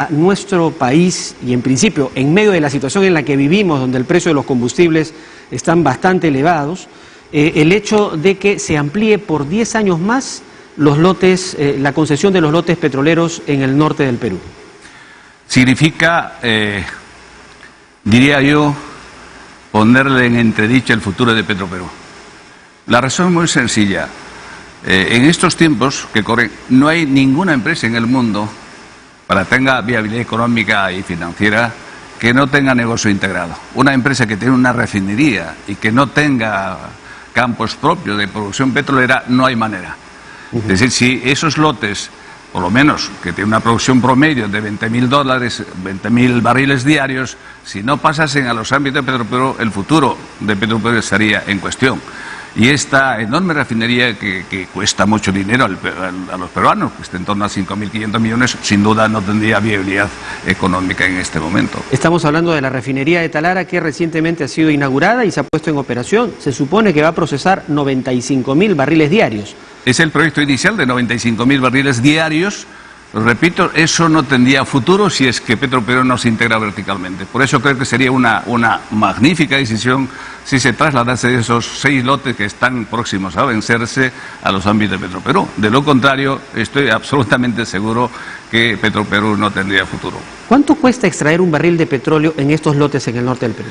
a nuestro país y en principio en medio de la situación en la que vivimos, donde el precio de los combustibles están bastante elevados, el hecho de que se amplíe por 10 años más los lotes, la concesión de los lotes petroleros en el norte del Perú? Significa, diría yo, ponerle en entredicho el futuro de Petroperú. La razón es muy sencilla. En estos tiempos que corren, no hay ninguna empresa en el mundo para que tenga viabilidad económica y financiera que no tenga negocio integrado. Una empresa que tiene una refinería y que no tenga campos propios de producción petrolera, no hay manera. Es decir, si esos lotes, por lo menos que tiene una producción promedio de $20.000, 20.000 barriles diarios, si no pasasen a los ámbitos de Petroperú, el futuro de Petroperú estaría en cuestión. Y esta enorme refinería que cuesta mucho dinero a los peruanos, que está en torno a 5.500 millones, sin duda no tendría viabilidad económica en este momento. Estamos hablando de la refinería de Talara, que recientemente ha sido inaugurada y se ha puesto en operación. Se supone que va a procesar 95.000 barriles diarios. Es el proyecto inicial de 95.000 barriles diarios. Repito, eso no tendría futuro si es que Petroperú no se integra verticalmente. Por eso creo que sería una magnífica decisión si se trasladase esos 6 lotes que están próximos a vencerse a los ámbitos de Petroperú. De lo contrario, estoy absolutamente seguro que Petroperú no tendría futuro. ¿Cuánto cuesta extraer un barril de petróleo en estos lotes en el norte del Perú?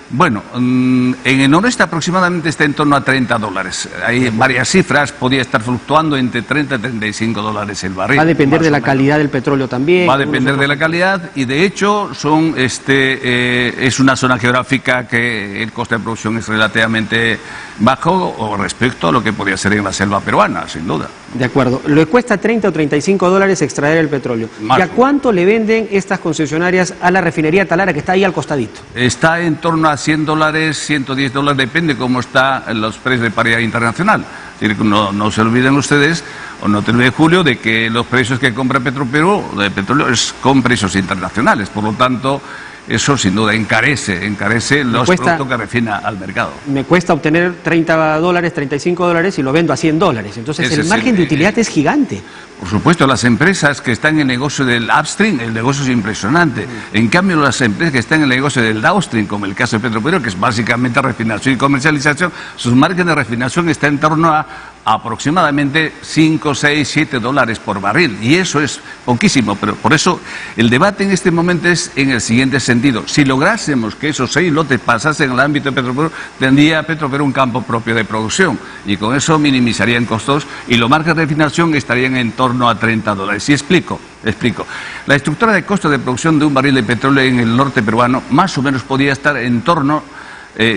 Bueno, en el noreste aproximadamente está en torno a $30. Hay varias cifras, podría estar fluctuando entre 30 y $35 el barril. Va a depender de la calidad del petróleo también. Va a depender de la calidad y de hecho es una zona geográfica que el coste de producción es relativamente bajo respecto a lo que podría ser en la selva peruana, sin duda. De acuerdo. Le cuesta 30 o $35 extraer el petróleo. ¿Y a cuánto le venden estas concesionarias a la refinería Talara, que está ahí al costadito? Está en torno a $100, $110, depende cómo están los precios de paridad internacional. Es decir, no se olviden ustedes, o no te olvides, Julio, de que los precios que compra Petroperú de petróleo es con precios internacionales. Por lo tanto, eso sin duda encarece los productos que refina al mercado. Me cuesta obtener $30, $35 y lo vendo a $100. Entonces el margen de utilidad es gigante. Por supuesto, las empresas que están en el negocio del upstream, el negocio es impresionante. En cambio, las empresas que están en el negocio del downstream, como el caso de Petroperú, que es básicamente refinación y comercialización, sus márgenes de refinación están en torno a aproximadamente $5, $6, $7 por barril. Y eso es poquísimo, pero por eso el debate en este momento es en el siguiente sentido. Si lográsemos que esos 6 lotes pasasen al ámbito de Petroperú, tendría Petroperú un campo propio de producción y con eso minimizarían costos y los márgenes de refinación estarían en torno a $30. Y explico. La estructura de costo de producción de un barril de petróleo en el norte peruano más o menos podría estar en torno,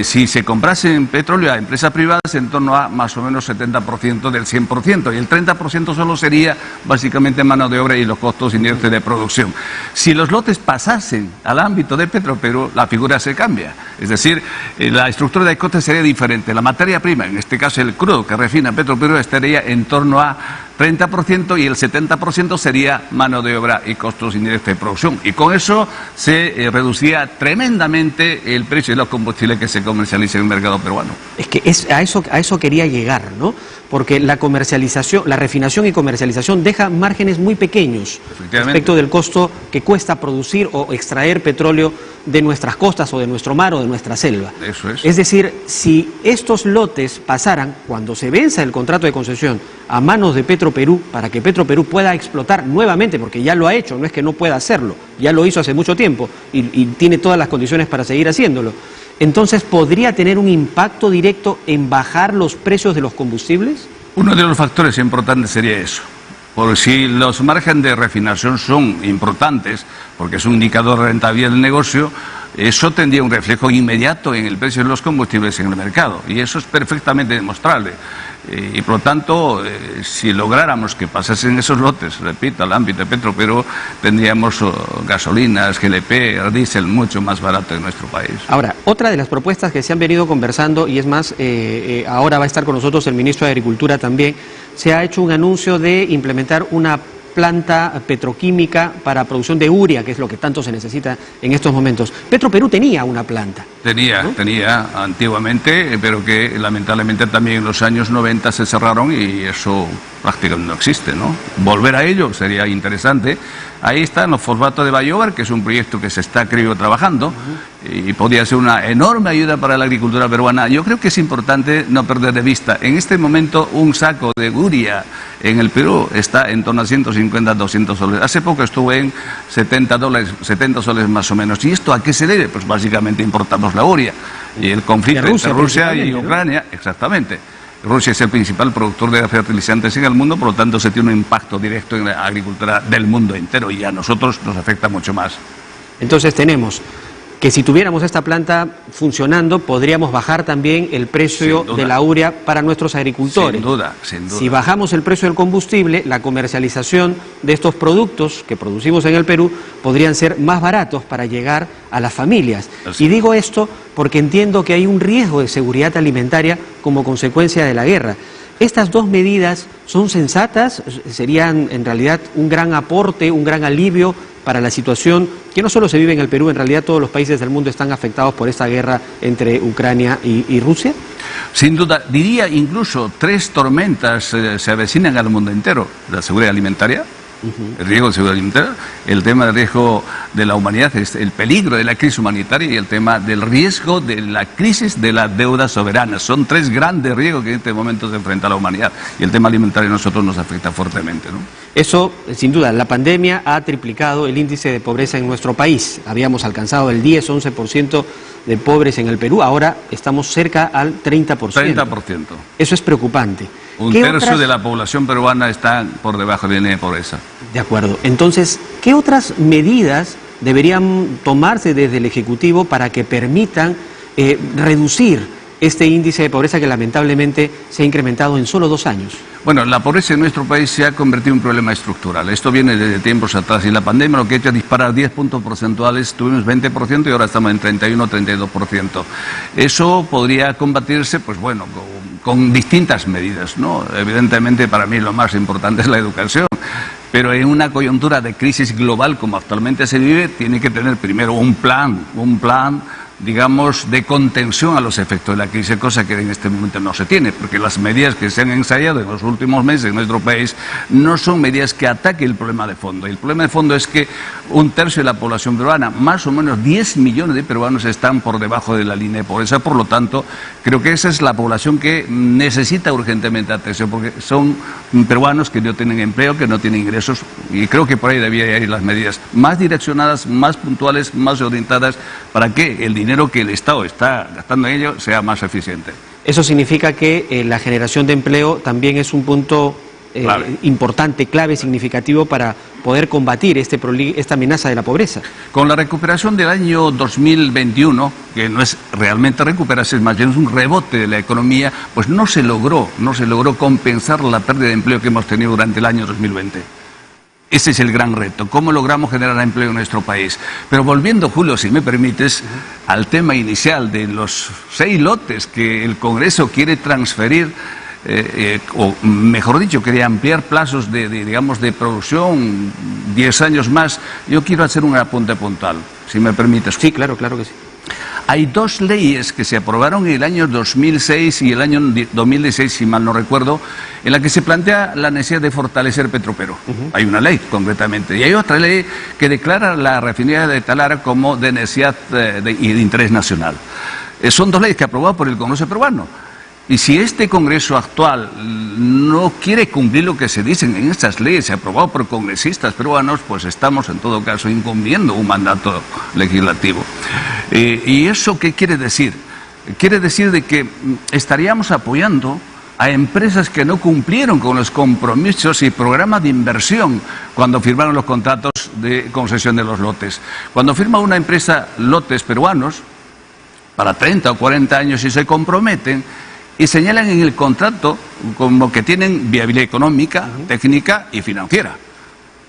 si se comprasen petróleo a empresas privadas, en torno a más o menos 70% del 100%, y el 30% solo sería básicamente mano de obra y los costos indirectos de producción. Si los lotes pasasen al ámbito de Petroperú, la figura se cambia, es decir, la estructura de costes sería diferente. La materia prima, en este caso el crudo que refina Petroperú, estaría en torno a 30% y el 70% sería mano de obra y costos indirectos de producción. Y con eso se reduciría tremendamente el precio de los combustibles que se comercializan en el mercado peruano. Es que a eso quería llegar, ¿no? Porque la comercialización, la refinación y comercialización deja márgenes muy pequeños respecto del costo que cuesta producir o extraer petróleo de nuestras costas o de nuestro mar o de nuestra selva. Eso es. Es decir, si estos lotes pasaran, cuando se venza el contrato de concesión, a manos de Petroperú, para que Petroperú pueda explotar nuevamente, porque ya lo ha hecho, no es que no pueda hacerlo, ya lo hizo hace mucho tiempo y tiene todas las condiciones para seguir haciéndolo, entonces ¿podría tener un impacto directo en bajar los precios de los combustibles? Uno de los factores importantes sería eso. Porque si los márgenes de refinación son importantes, porque es un indicador de rentabilidad del negocio, eso tendría un reflejo inmediato en el precio de los combustibles en el mercado. Y eso es perfectamente demostrable. Y por lo tanto, si lográramos que pasasen esos lotes, repito, al ámbito de Petroperú, tendríamos gasolinas, GLP, diésel mucho más barato en nuestro país. Ahora, otra de las propuestas que se han venido conversando, y es más, ahora va a estar con nosotros el ministro de Agricultura también, se ha hecho un anuncio de implementar una planta petroquímica para producción de urea, que es lo que tanto se necesita en estos momentos. Petroperú tenía una planta. Tenía antiguamente, pero que lamentablemente también en los años 90 se cerraron y eso prácticamente no existe, ¿no? Volver a ello sería interesante. Ahí están los fosfatos de Bayobar, que es un proyecto que se está, creo, trabajando y podría ser una enorme ayuda para la agricultura peruana. Yo creo que es importante no perder de vista. En este momento, un saco de urea en el Perú está en torno a 150, 200 soles. Hace poco estuvo en 70 soles más o menos. ¿Y esto a qué se debe? Pues básicamente importamos la urea. Y el conflicto entre Rusia y Ucrania, ¿no? Exactamente. Rusia es el principal productor de fertilizantes en el mundo, por lo tanto se tiene un impacto directo en la agricultura del mundo entero y a nosotros nos afecta mucho más. Entonces tenemos que si tuviéramos esta planta funcionando, podríamos bajar también el precio de la urea para nuestros agricultores. Sin duda, sin duda. Si bajamos el precio del combustible, la comercialización de estos productos que producimos en el Perú podrían ser más baratos para llegar a las familias. Así. Y digo esto porque entiendo que hay un riesgo de seguridad alimentaria como consecuencia de la guerra. ¿Estas dos medidas son sensatas? ¿Serían en realidad un gran aporte, un gran alivio para la situación que no solo se vive en el Perú, en realidad todos los países del mundo están afectados por esta guerra entre Ucrania y Rusia? Sin duda, diría incluso 3 tormentas se avecinan al mundo entero. La seguridad alimentaria, el riesgo de seguridad alimentaria, el tema del riesgo de la humanidad, el peligro de la crisis humanitaria y el tema del riesgo de la crisis de la deuda soberana. Son 3 grandes riesgos que en este momento se enfrenta la humanidad y el tema alimentario a nosotros nos afecta fuertemente, ¿no? Eso, sin duda, la pandemia ha triplicado el índice de pobreza en nuestro país. Habíamos alcanzado el 10-11% de pobres en el Perú, ahora estamos cerca al 30%. 30%. Eso es preocupante. Un tercio de la población peruana está por debajo de la línea de pobreza. De acuerdo. Entonces, ¿qué otras medidas deberían tomarse desde el Ejecutivo para que permitan reducir este índice de pobreza que lamentablemente se ha incrementado en solo 2 años? Bueno, la pobreza en nuestro país se ha convertido en un problema estructural. Esto viene desde tiempos atrás y la pandemia lo que ha hecho es disparar 10 puntos porcentuales, tuvimos 20% y ahora estamos en 31-32%. Eso podría combatirse, pues bueno, con distintas medidas, ¿no? Evidentemente para mí lo más importante es la educación, pero en una coyuntura de crisis global como actualmente se vive, tiene que tener primero un plan, digamos, de contención a los efectos de la crisis, cosa que en este momento no se tiene, porque las medidas que se han ensayado en los últimos meses en nuestro país no son medidas que ataquen el problema de fondo. Y el problema de fondo es que un tercio de la población peruana, más o menos 10 millones de peruanos, están por debajo de la línea de pobreza. Por lo tanto, creo que esa es la población que necesita urgentemente atención, porque son peruanos que no tienen empleo, que no tienen ingresos, y creo que por ahí deberían ir las medidas más direccionadas, más puntuales, más orientadas, para que el dinero que el Estado está gastando en ello sea más eficiente. Eso significa que la generación de empleo también es un punto importante, clave, significativo para poder combatir esta amenaza de la pobreza. Con la recuperación del año 2021, que no es realmente recuperarse, es más bien un rebote de la economía, pues no se logró compensar la pérdida de empleo que hemos tenido durante el año 2020. Ese es el gran reto, cómo logramos generar empleo en nuestro país. Pero volviendo, Julio, si me permites, al tema inicial de los 6 lotes que el Congreso quiere transferir, o mejor dicho, quiere ampliar plazos de producción 10 años más, yo quiero hacer un apunte puntual, si me permites. Sí, claro que sí. Hay 2 leyes que se aprobaron en el año 2006 y el año 2016, si mal no recuerdo, en la que se plantea la necesidad de fortalecer Petroperú. Hay una ley, concretamente, y hay otra ley que declara la refinería de Talara como de necesidad y de interés nacional. Son 2 leyes que aprobó por el Congreso peruano. Y si este Congreso actual no quiere cumplir lo que se dicen en estas leyes aprobadas por congresistas peruanos, pues estamos en todo caso incumpliendo un mandato legislativo. ¿Y eso qué quiere decir? Quiere decir de que estaríamos apoyando a empresas que no cumplieron con los compromisos y programas de inversión cuando firmaron los contratos de concesión de los lotes. Cuando firma una empresa lotes peruanos para 30 o 40 años y se comprometen, y señalan en el contrato como que tienen viabilidad económica, técnica y financiera.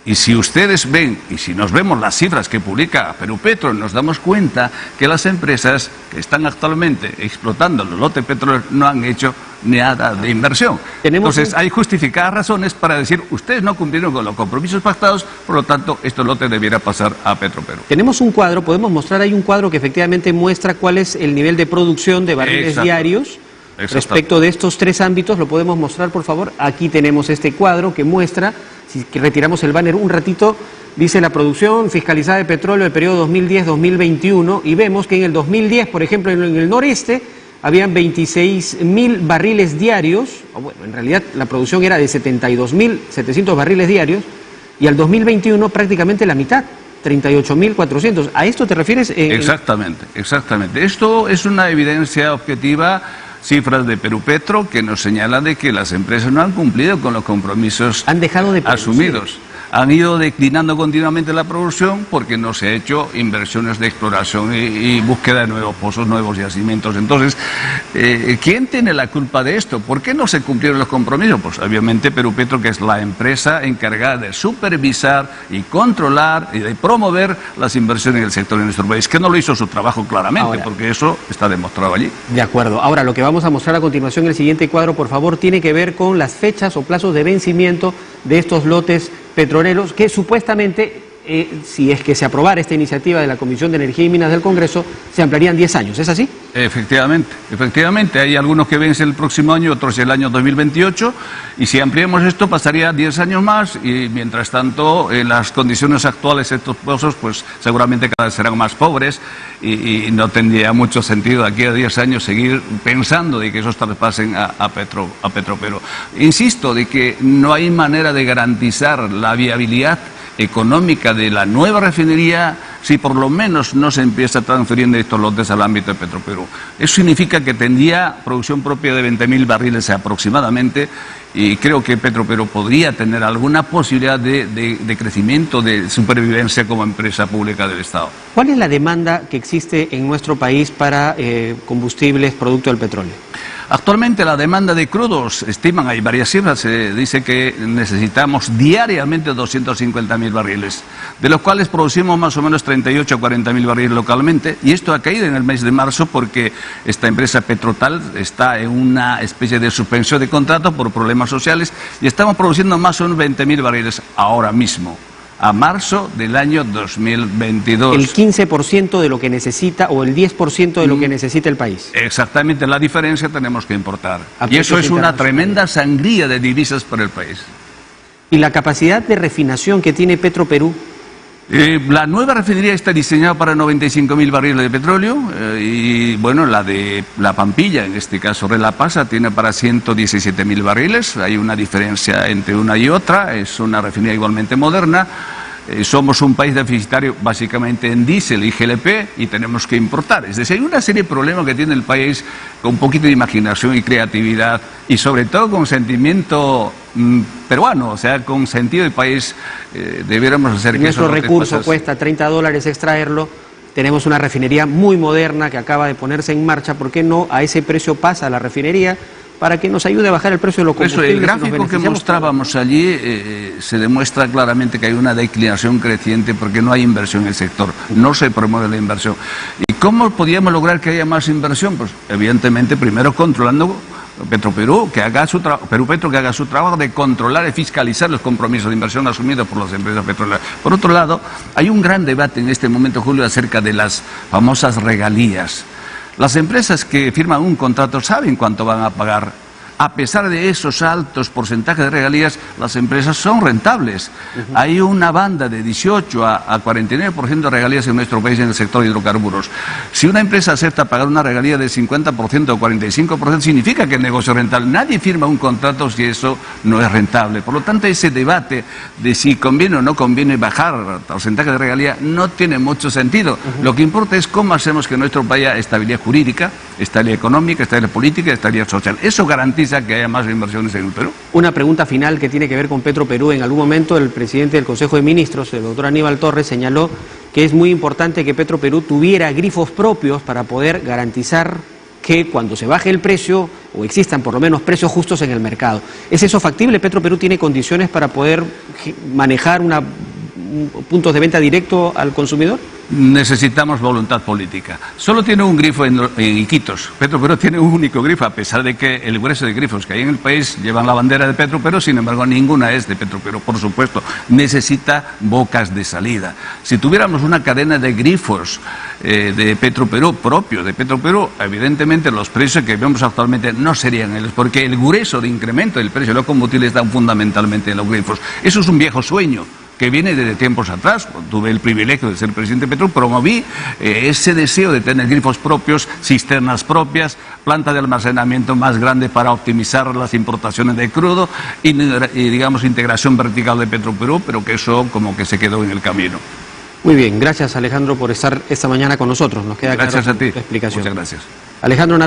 Y si ustedes ven, y si nos vemos las cifras que publica Perupetro, nos damos cuenta que las empresas que están actualmente explotando los lotes petroleros no han hecho nada de inversión. Entonces hay justificadas razones para decir, ustedes no cumplieron con los compromisos pactados, por lo tanto, estos lotes debiera pasar a Petroperú. Tenemos un cuadro, podemos mostrar ahí un cuadro que efectivamente muestra cuál es el nivel de producción de barriles diarios. Respecto de estos 3 ámbitos, ¿lo podemos mostrar, por favor? Aquí tenemos este cuadro que muestra, si retiramos el banner un ratito, Dice la producción fiscalizada de petróleo del periodo 2010-2021 y vemos que en el 2010, por ejemplo, en el noreste, habían 26.000 barriles diarios, o bueno, en realidad la producción era de 72.700 barriles diarios, y al 2021 prácticamente la mitad, 38.400. ¿A esto te refieres? Exactamente, exactamente. Esto es una evidencia objetiva, cifras de Perupetro, que nos señalan de que las empresas no han cumplido con los compromisos han dejado de asumidos. Han ido declinando continuamente la producción porque no se ha hecho inversiones de exploración y búsqueda de nuevos pozos, nuevos yacimientos. Entonces, ¿quién tiene la culpa de esto? ¿Por qué no se cumplieron los compromisos? Pues obviamente Perupetro, que es la empresa encargada de supervisar y controlar y de promover las inversiones en el sector de nuestro país, que no lo hizo su trabajo claramente, ahora, porque eso está demostrado allí. De acuerdo. Ahora, lo que vamos a mostrar a continuación en el siguiente cuadro, por favor, tiene que ver con las fechas o plazos de vencimiento de estos lotes petroleros que supuestamente, si es que se aprobara esta iniciativa de la Comisión de Energía y Minas del Congreso, se ampliarían 10 años. ¿Es así? Efectivamente. Hay algunos que vencen el próximo año, otros el año 2028, y si ampliamos esto pasaría 10 años más, y mientras tanto, en las condiciones actuales estos pozos, pues seguramente cada vez serán más pobres, y no tendría mucho sentido aquí a 10 años seguir pensando de que esos traspasen a Petropero. Insisto, de que no hay manera de garantizar la viabilidad económica de la nueva refinería si por lo menos no se empieza transfiriendo estos lotes al ámbito de Petroperú. Eso significa que tendría producción propia de 20.000 barriles aproximadamente, y creo que Petroperú podría tener alguna posibilidad de crecimiento, de supervivencia como empresa pública del Estado. ¿Cuál es la demanda que existe en nuestro país para combustibles producto del petróleo? Actualmente la demanda de crudos, estiman, hay varias cifras, se dice que necesitamos diariamente 250.000 barriles, de los cuales producimos más o menos 38 a 40.000 barriles localmente, y esto ha caído en el mes de marzo porque esta empresa Petrotal está en una especie de suspensión de contrato por problemas sociales, y estamos produciendo más o menos 20.000 barriles ahora mismo, a marzo del año 2022. El 15% de lo que necesita o el 10% de lo que necesita el país. Exactamente, la diferencia tenemos que importar. Y eso es una tremenda sangría de divisas para el país. ¿Y la capacidad de refinación que tiene Petroperú? La nueva refinería está diseñada para 95.000 barriles de petróleo, y bueno, la de La Pampilla, en este caso Relapasa, tiene para 117.000 barriles. Hay una diferencia entre una y otra, es una refinería igualmente moderna. Somos un país deficitario básicamente en diésel y GLP, y tenemos que importar. Es decir, hay una serie de problemas que tiene el país con un poquito de imaginación y creatividad, y sobre todo con sentimiento peruano, o sea, con sentido de país, debiéramos hacer que nuestro recurso cuesta $30 extraerlo. Tenemos una refinería muy moderna que acaba de ponerse en marcha. ¿Por qué no a ese precio pasa la refinería? Para que nos ayude a bajar el precio de los combustibles. El gráfico que mostrábamos allí se demuestra claramente que hay una declinación creciente porque no hay inversión en el sector, no se promueve la inversión. ¿Y cómo podíamos lograr que haya más inversión? Pues evidentemente primero controlando Petroperú, que haga su Perupetro, que haga su trabajo de controlar y fiscalizar los compromisos de inversión asumidos por las empresas petroleras. Por otro lado, hay un gran debate en este momento, Julio, acerca de las famosas regalías. Las empresas que firman un contrato saben cuánto van a pagar. A pesar de esos altos porcentajes de regalías, las empresas son rentables. Hay una banda de 18 a 49% de regalías en nuestro país en el sector de hidrocarburos. Si una empresa acepta pagar una regalía del 50% o 45%, significa que el negocio es rentable. Nadie firma un contrato si eso no es rentable. Por lo tanto, ese debate de si conviene o no conviene bajar el porcentaje de regalía no tiene mucho sentido. Lo que importa es cómo hacemos que nuestro país haya estabilidad jurídica, estabilidad económica, estabilidad política, estabilidad social. Eso garantiza que haya más inversiones en el Perú. Una pregunta final que tiene que ver con Petroperú. En algún momento el presidente del Consejo de Ministros, el doctor Aníbal Torres, señaló que es muy importante que Petroperú tuviera grifos propios para poder garantizar que cuando se baje el precio, o existan por lo menos precios justos en el mercado. ¿Es eso factible? ¿Petroperú tiene condiciones para poder manejar puntos de venta directo al consumidor? Necesitamos voluntad política. Solo tiene un grifo en Iquitos. Petroperú tiene un único grifo, a pesar de que el grueso de grifos que hay en el país llevan la bandera de Petroperú, sin embargo ninguna es de Petroperú, por supuesto. Necesita bocas de salida. Si tuviéramos una cadena de grifos de Petroperú, propio de Petroperú, evidentemente los precios que vemos actualmente no serían ellos, porque el grueso de incremento del precio de los combustibles están fundamentalmente en los grifos. Eso es un viejo sueño. que viene desde tiempos atrás. Tuve el privilegio de ser presidente de Petroperú, promoví ese deseo de tener grifos propios, cisternas propias, planta de almacenamiento más grande para optimizar las importaciones de crudo y digamos, integración vertical de Petroperú, pero que eso como que se quedó en el camino. Muy bien, gracias Alejandro por estar esta mañana con nosotros. Nos queda Gracias claro a ti. tu explicación. Muchas gracias. Alejandro